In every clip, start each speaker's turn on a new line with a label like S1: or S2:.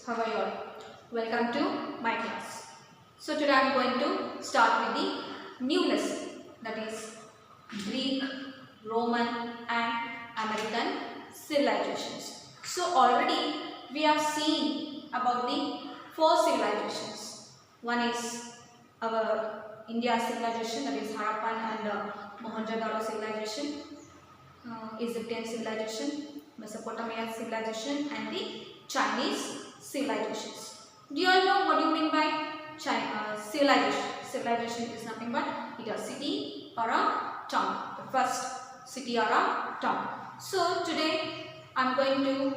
S1: How are you all? Welcome to my class. So today I am going to start with the new lesson, that is Greek, Roman and American civilizations. So already we have seen about the four civilizations. One is our India civilization, that is Harappan and Mohenjo-daro civilization, Egyptian civilization, Mesopotamia civilization and the Chinese civilizations. Do you all know what you mean by civilization? Civilization is nothing but either a city or a town. The first city or a town. So today I am going to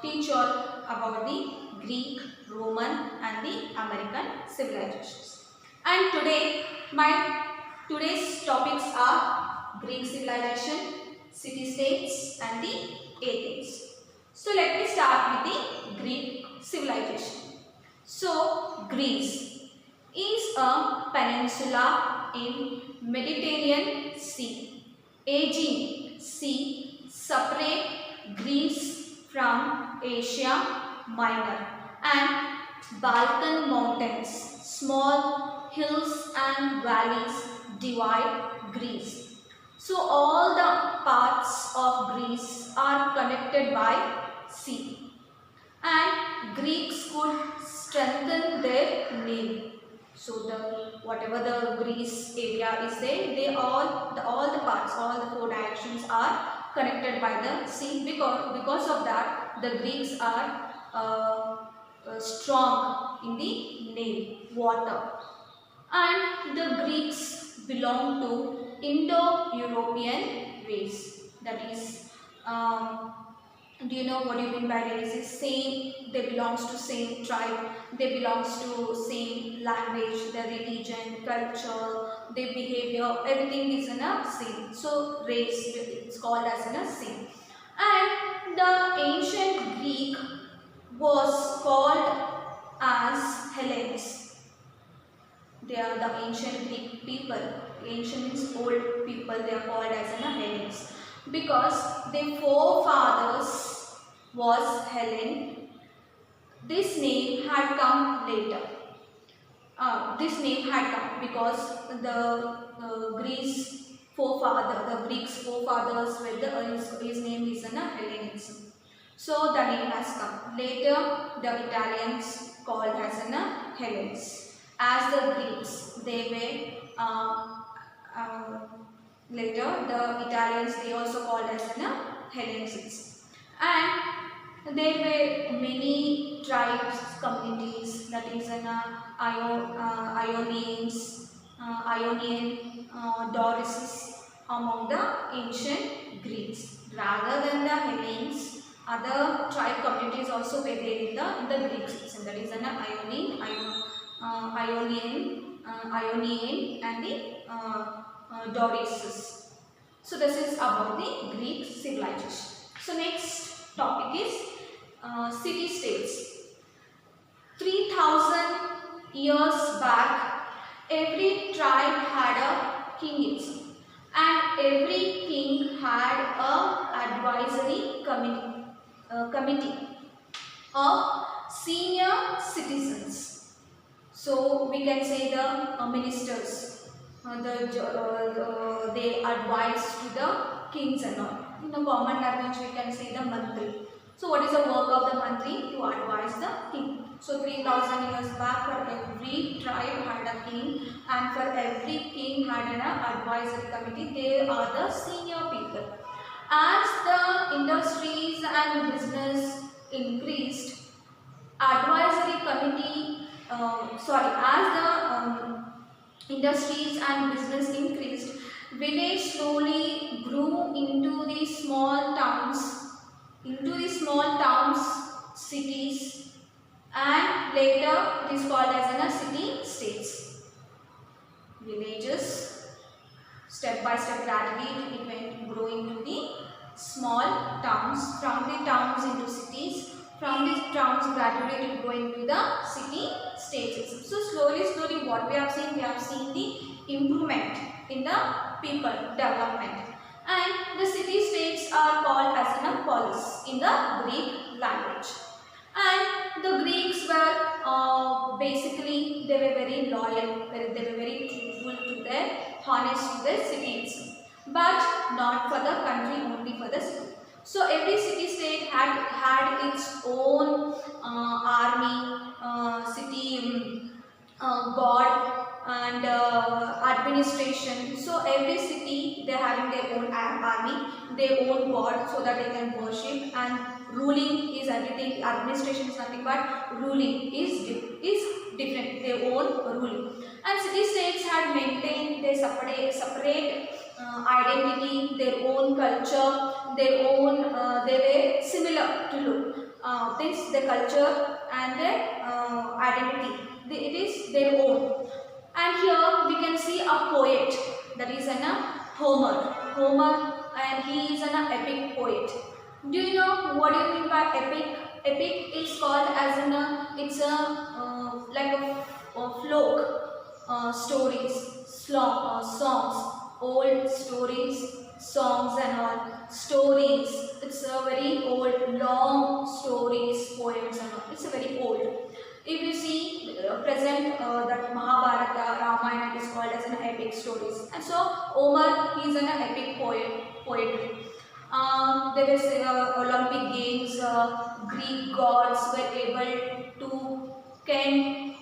S1: teach you all about the Greek, Roman and the American civilizations. And today's topics are Greek civilization, city-states and the Athens. So let me start with the Greek civilization. So Greece is a peninsula in Mediterranean Sea. Aegean Sea separate Greece from Asia Minor, and Balkan Mountains, small hills and valleys divide Greece. So all the parts of Greece are connected by sea, and Greeks could strengthen their navy. So whatever the Greece area is there, all the parts, all the four directions are connected by the sea. Because of that, the Greeks are strong in the navy, water, and the Greeks belong to Indo-European race. That is, do you know what you mean by race? Is same. They belongs to same tribe. They belongs to same language, their religion, culture, their behavior. Everything is in a same. So race, it's called as in a same. And the ancient Greek was called as Hellenes. They are the ancient Greek people. Ancient means old people. They are called as in a Hellenes because their forefathers was Hellen. This name had come later. This name had come because the Greeks forefathers were his name is in a Hellenism. So the name has come. Later the Italians called as in a Hellenes. As the Greeks, they were later the Italians, they also called as in a Hellenes. And there were many tribes, communities, that is an Ionian, Dorics among the ancient Greeks. Rather than the Hellenes, other tribe communities also were there in the Greek system. That is an Ionian and the Dorics. So this is about the Greek civilization. So next topic is city-states. 3000 years back, every tribe had a king itself, and every king had a advisory committee of senior citizens. So we can say the ministers, they advise to the kings and all. In a common language we can say the mantri. So what is the work of the mantri? To advise the king. So 3000 years back, for every tribe had a king, and for every king had an advisory committee. They are the senior people. As the industries and business increased, industries and business increased, village slowly grew into the small towns, cities, and later it is called as a city-states. Villages, step by step, gradually it went growing to the small towns, from the towns into cities, from the towns gradually it going to the city-states. So slowly what we have seen the improvement in the people development, and the city-states are called as a polis in the Greek language. And the Greeks were basically they were very loyal, they were very truthful to their, honest to their cities, but not for the country, only for the city. So every city state had its own army, city god and administration. So every city they having their own army, their own god, so that they can worship, and ruling is everything. Administration is nothing but ruling is different, their own ruling. And city states had maintained their separate identity, their own culture, their own. They were similar to look. This the culture and their identity. It is their own. And here we can see a poet, that is an Homer. Homer, and he is an epic poet. Do you know what do you mean by epic? Epic is called as an it's a like a folk stories, songs, old stories, songs and all stories. It's a very old, long stories, poems and all. It's a very old. If you see present that Mahabharata, Ramayana is called as an epic stories, and so Homer he is an epic poetry. There was Olympic Games. Greek gods were able to can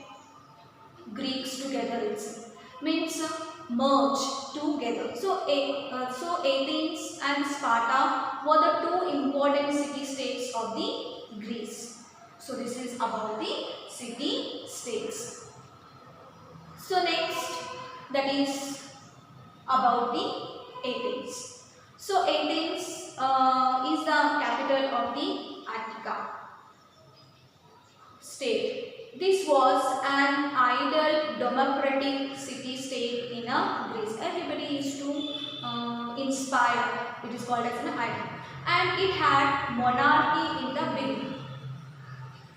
S1: Greeks together. It means merge together. So, Athens and Sparta were the two important city states of the Greece. So this is about the city states. So next, that is about the Athens. So Athens is the capital of the Attica state. This was an ideal democratic city-state in Greece. Everybody used to inspire. It is called as an ideal, and it had monarchy in the beginning.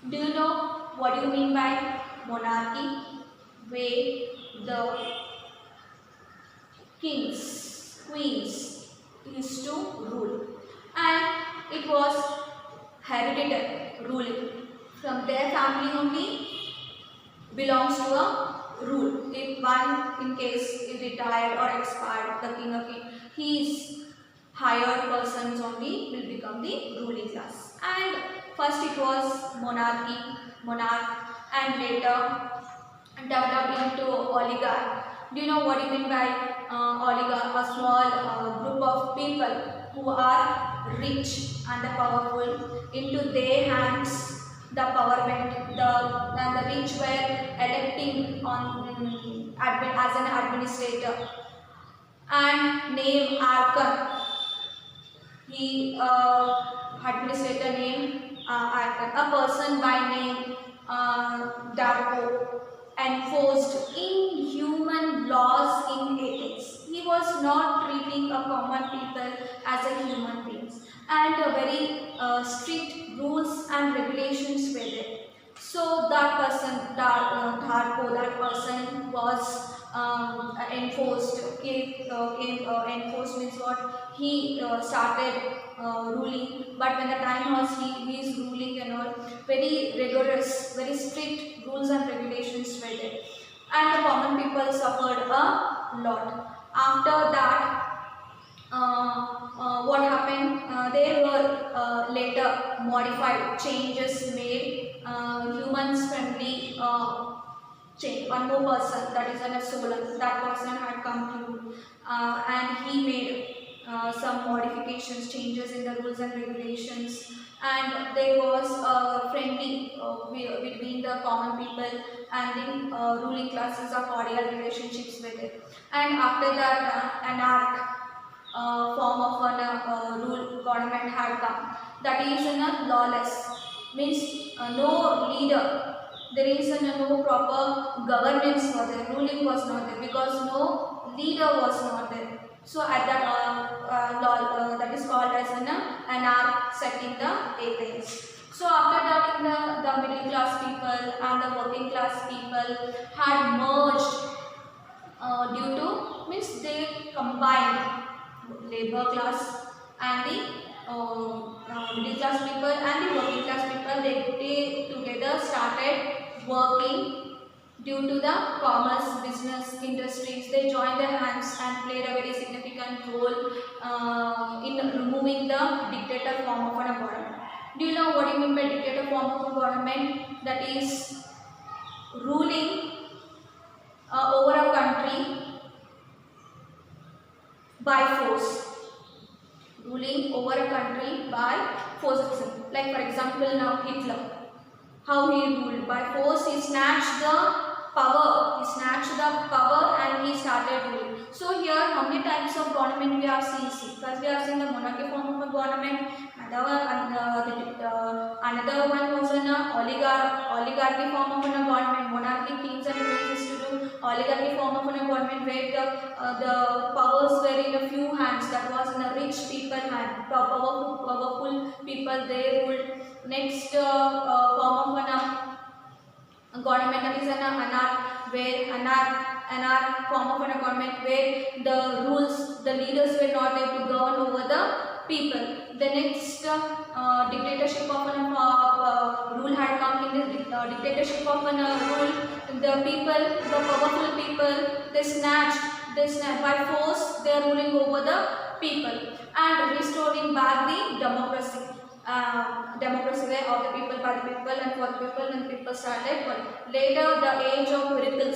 S1: Do you know what do you mean by monarchy? Where the kings, queens used to rule, and it was hereditary ruling. From their family only belongs to a rule. If one in case is retired or expired, the king or queen, his higher persons only will become the ruling class. And first it was monarch, and later developed into oligarch. Do you know what you mean by oligarch? A small group of people who are rich and powerful. Into their hands the power went. And the rich were electing on as an administrator. And name Archon. He administrator name Archon. A person by name Darko enforced inhuman laws in Athens. He was not treating a common people as a human beings, and very strict rules and regulations were there. So that person, Darko, that person was enforced. Enforced means what? He started ruling, but when the time was he is ruling and all, very rigorous, very strict rules and regulations were there, and the common people suffered a lot. After that, what happened? There were later modified changes made, humans friendly change. One more person, that is an Solon, that person had come to and he made some modifications, changes in the rules and regulations, and there was friendly between the common people and the ruling classes, of cordial relationships with it. And after that, anarch form of an rule government had come. That is lawless, means no leader. There is no proper governance for the ruling was not there, because no leader was not there. So at that that is called as an anarch set in the Athens. So after that, in the middle class people and the working class people had merged due to, means they combined labor class and the middle class people and the working class people, they together started working due to the commerce, business, industries. They joined their hands and played a very significant role in removing the dictator form of a government. Do you know what do you mean by dictator form of a government? That is ruling over a country by force. Ruling over a country by force. Like for example now Hitler. How he ruled by force, he snatched the power, and he started ruling. So here how many types of government we have seen? First we have seen the monarchy form of a government, another one was an oligarchy form of a government. Monarchy, kings and queens used to do oligarchy form of a government where the powers were in a few hands, that was in a rich people hand, powerful people, they ruled. Next form of a government, that is an anarch form of a government where the leaders were not there to govern over the people. The next dictatorship of a rule had come. In the dictatorship of a rule, the powerful people, they snatched by force, they are ruling over the people and restoring back the democracy. Democracy way of the people, by the people and for the people, and people started. Later the age of miracle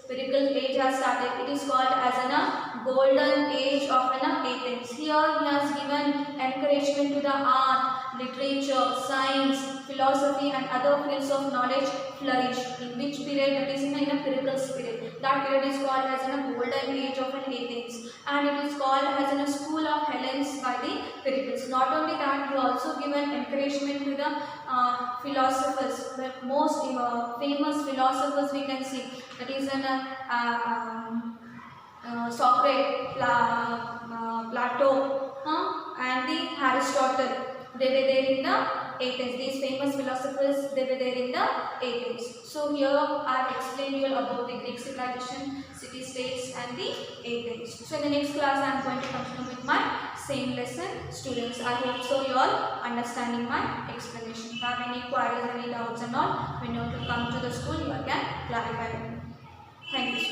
S1: age has started. It is called as a golden age of Athens. Here he has given encouragement to the art, literature, science, philosophy and other fields of knowledge flourish. In which period? That is in a miracle period. That period is called as a golden age of Athens, and it is called as a school of Hellenes by the Pericles. Not only that, he also given encouragement to the philosophers, the most famous philosophers we can see. That is Socrates, Plato, and the Aristotle. They were there in the Athens. These famous philosophers, they were there in the Athens. So here I explained you about the Greek civilization, city-states and the Athens. So in the next class I am going to continue with my same lesson. Students, I hope so you all understanding my explanation. If you have any queries, any doubts and all, when you have to come to the school, you can clarify them. Thank you.